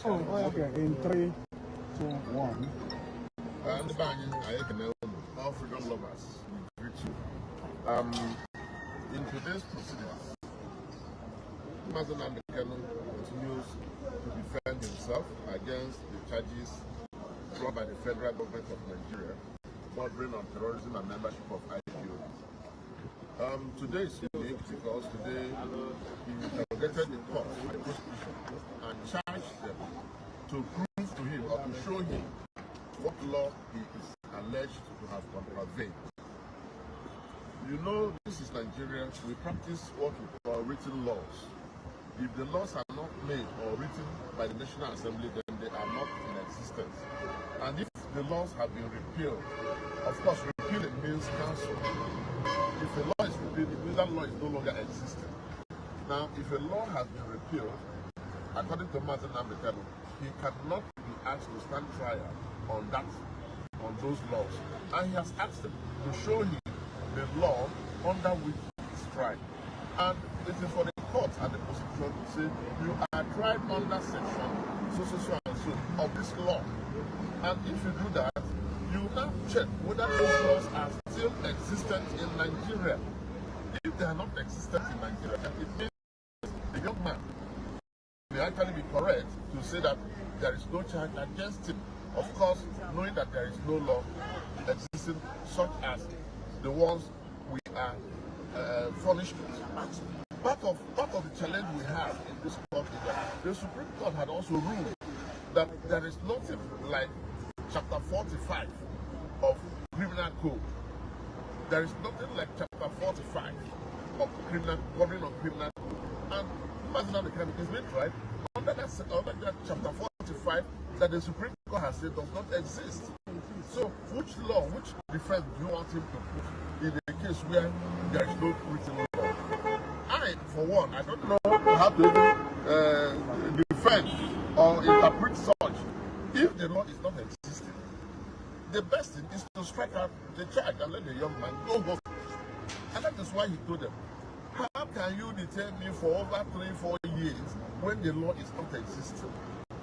Okay, in 3, 2, 1. And the banging, I can know all freedom lovers. We greet you. In today's proceedings, Nnamdi Kanu continues to defend himself against the charges brought by the federal government of Nigeria bordering on terrorism and membership of IPOB. Today is unique because today he interrogated the court by the prosecution and charged them to prove to him or to show him what law he is alleged to have contravened. You know, this is Nigeria. We practice what we call written laws. If the laws are not made or written by the National Assembly, then they are not in existence. And if the laws have been repealed, of course, repealing means cancel. If a law is repealed, it means that law is no longer existing. Now, if a law has been repealed, according to Nnamdi Kanu, he cannot be asked to stand trial on those laws. And he has asked them to show him the law under which he is tried. And it is for the court and the prosecution to say, you are tried under section so and so of this law. And if you do that, you now check whether those laws are still existent in Nigeria. If they are not existent in Nigeria, it means the young man may actually be correct to say that there is no charge against him. Of course, knowing that there is no law existing such as the ones we are furnished with. Part of the challenge we have in this court is that the Supreme Court had also ruled that there is nothing like Chapter 45 of Criminal Code. There is nothing like Chapter 45 of covering on Criminal Code. And Nnamdi Kanu is being tried under that Chapter 45 that the Supreme Court has said does not exist. So, which law, which defense do you want him to put in a case where there is no written law? I, for one, I don't know how to defend or interpret such if the law is not existing. The best thing is to strike out the charge and let the young man go home. And that is why he told them, how can you detain me for over 3-4 years when the law is not existing?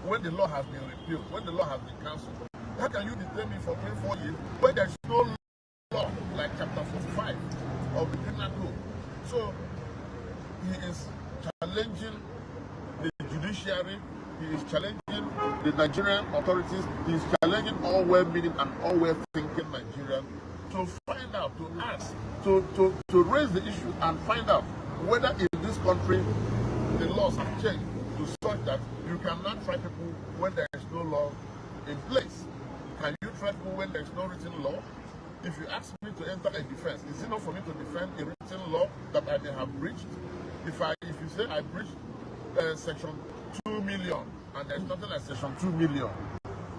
When the law has been repealed, when the law has been cancelled? How can you detain me for 3-4 years when there is no law like Chapter 45 of the Criminal Code? So he is challenging the judiciary, he is challenging the Nigerian authorities, he is challenging all well-meaning and all well-thinking Nigerians to find out, to ask, to raise the issue and find out whether in this country the laws have changed to such that you cannot try people when there is no law in place. Can you try people when there is no written law? If you ask me to enter a defense, is it not for me to defend a written law that I may have breached? If you say I breached Section 2 million and there's nothing like Section 2 million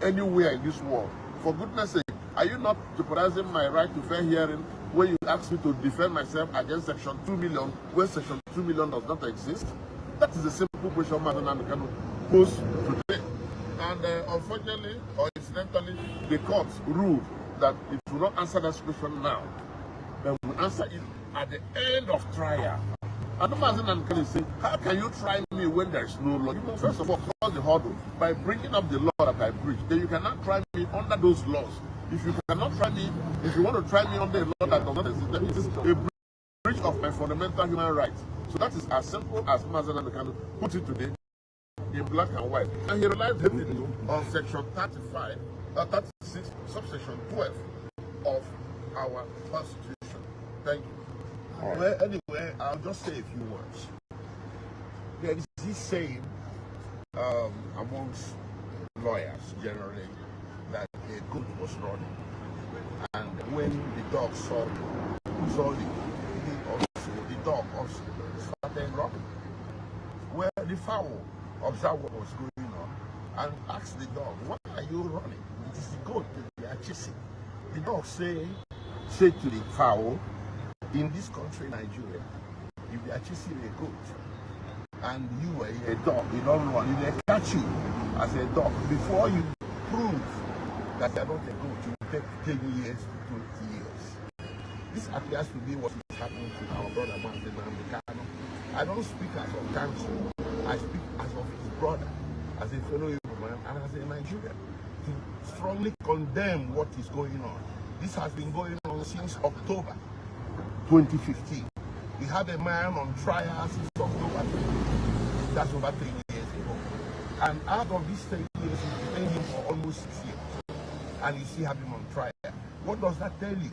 anywhere in this world, for goodness sake, are you not jeopardizing my right to fair hearing when you ask me to defend myself against Section 2 million when Section 2 million does not exist? That is a simple question Nnamdi Kanu posed today. And unfortunately or incidentally, the court ruled that it will not answer that question now. They will answer it at the end of trial. And Nnamdi Kanu say, how can you try me when there is no law? You must first of all cross the hurdle by bringing up the law that I breached. Then you cannot try me under those laws. If you cannot try me, if you want to try me under a law that does not exist, then it is a breach of my fundamental human rights. So that is as simple as Nnamdi Kanu put it today in black and white. And he relied heavily on Section 36, subsection 12 of our Constitution. Thank you. Well, anyway, I'll just say a few words. There is this saying amongst lawyers generally that a goat was running, and when the dog saw the dog also started running. Well, the fowl observed what was going on and asked the dog, "Why are you running? It is the goat that they are chasing." The dog said to the fowl, "In this country, Nigeria, if they are chasing a goat and you are a dog, you don't run, if they catch you as a dog, before you prove that you are not a goat, you will take 10 years to 20 years. This appears to be what is happening to our brother Nnamdi Kanu. I don't speak as of counsel, I speak as of his brother, as a fellow human and as a Nigerian to strongly condemn what is going on. This has been going on since October 2015. We had a man on trial since October. That's over 10 years ago. And out of these 10 years, we detained him for almost 6 years. And you still have him on trial. What does that tell you?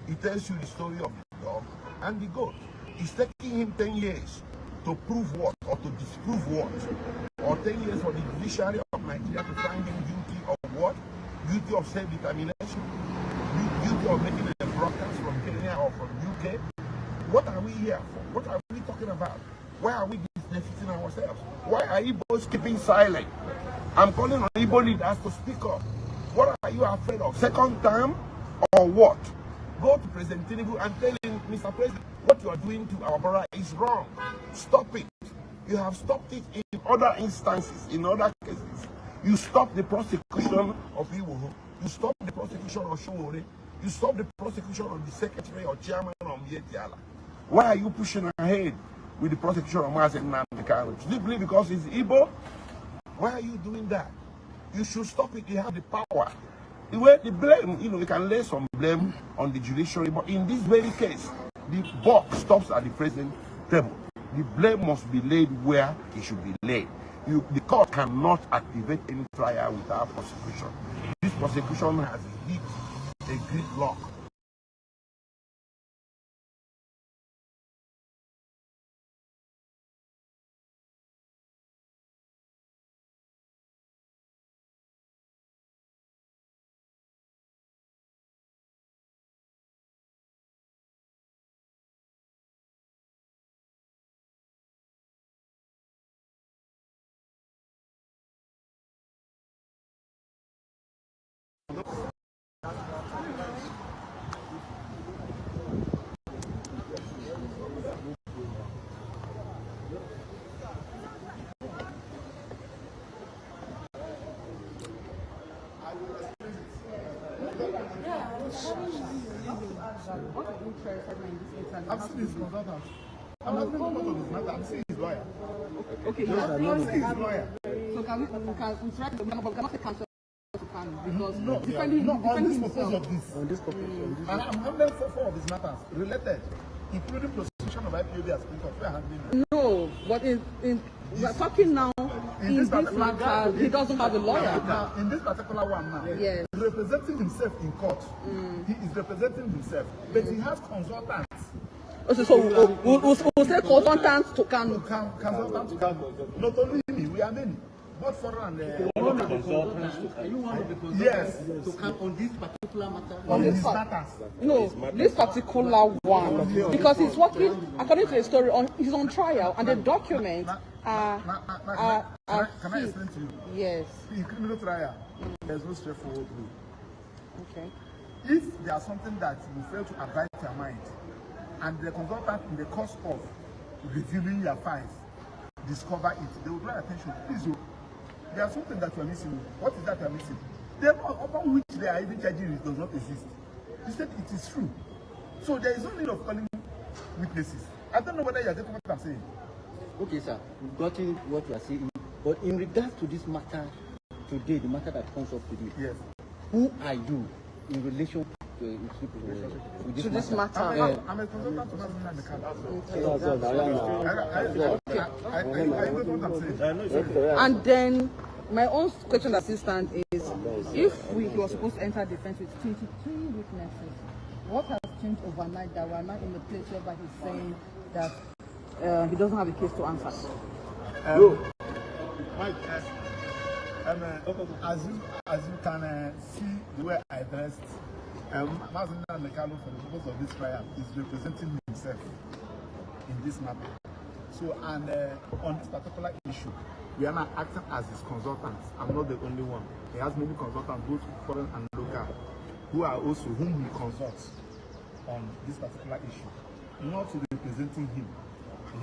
It tells you the story of the dog and the goat. It's taking him 10 years to prove what or to disprove what, or 10 years for the judiciary of Nigeria to find him guilty of what? Guilty of self-determination, guilty of making a broadcast from Kenya or from UK. What are we here for? What are we talking about? Why are we disrespecting ourselves? Why are Igbos keeping silent? I'm calling on Igbo leaders to speak up. What are you afraid of? Second term or what? Go to President Tinubu and tell him, Mr. President, what you are doing to our brother is wrong. Stop it. You have stopped it in other instances, in other cases. You stopped the prosecution of Iwo. You stopped the prosecution of Showore. You stopped the prosecution of the secretary or chairman of Yetiala. Why are you pushing ahead with the prosecution of Nnamdi Kanu? Simply because it's Igbo? Why are you doing that? You should stop it. You have the power. The blame, you can lay some blame on the judiciary, but in this very case, the buck stops at the president table. The blame must be laid where it should be laid. The court cannot activate any trial without prosecution. This prosecution has hit a gridlock. I've seen his consultant. I'm not going to this matter. I'm seeing his lawyer. Okay. I'm seeing his lawyer. So can we try to cannot take counsel to Kanu because No, defending on this purpose himself. of this. On this purpose. And I'm handling four of his matters related, including prosecution of IPOB as speaker. We're handling it. No, but we're talking now in this matter. He doesn't have a lawyer. Now, in this particular one now, Yes. representing himself in court, he is representing himself, but he has consultants. So we'll say consultants to Kanu. Consultants to Kanu. Not only me, we are many. Both foreign and One of the consultants, are you one of the consultants yes. to come on this particular matter? on his matters. No, this particular one, because he's working according to the story. He's on trial, and the documents are Can I explain to you? Yes. In criminal trial, there's no straightforward rule. Okay. If there's something that you fail to abide to your mind, and the consultant in the course of reviewing your files discover it, they will draw attention. Please, there's something that you are missing. What is that you are missing? The law upon which they are even charging it does not exist. He said it is true. So there is no need of calling witnesses. I don't know whether you are getting what I'm saying. Okay, sir, we've gotten what you are saying. But in regards to this matter today, the matter that comes up today, Yes. who are you in relation To this matter. I'm a consultant to Nnamdi Kanu. And then my own question assistant is, if he was supposed to enter defense with 23 witnesses, what has changed overnight that we're not in the place where he's saying that he doesn't have a case to answer? Mike, as you can see the way I dressed, Nnamdi Kanu, for the purpose of this trial, is representing himself in this matter. So, and on this particular issue, we are not acting as his consultants. I'm not the only one. He has many consultants, both foreign and local, who are also whom he consults on this particular issue, not representing him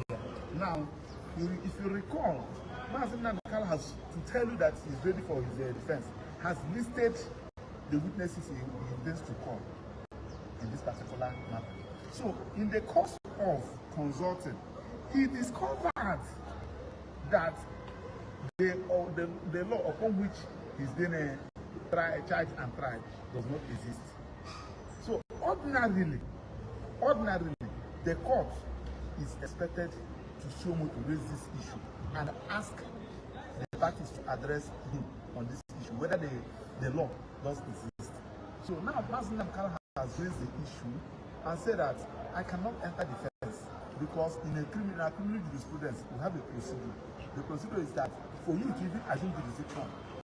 here. Now, if you recall, Nnamdi Kanu has to tell you that he's ready for his defense, has listed the witnesses he intends to call in this particular matter. So, in the course of consulting, he discovered that the law upon which he's been charged and tried does not exist. So ordinarily, the court is expected to show me to raise this issue and ask the parties to address him on this issue, whether the law does exist. So now Nnamdi has raised the issue and said that I cannot enter defense because in a criminal jurisprudence we have a procedure. The procedure is that for you to even assume jurisdiction,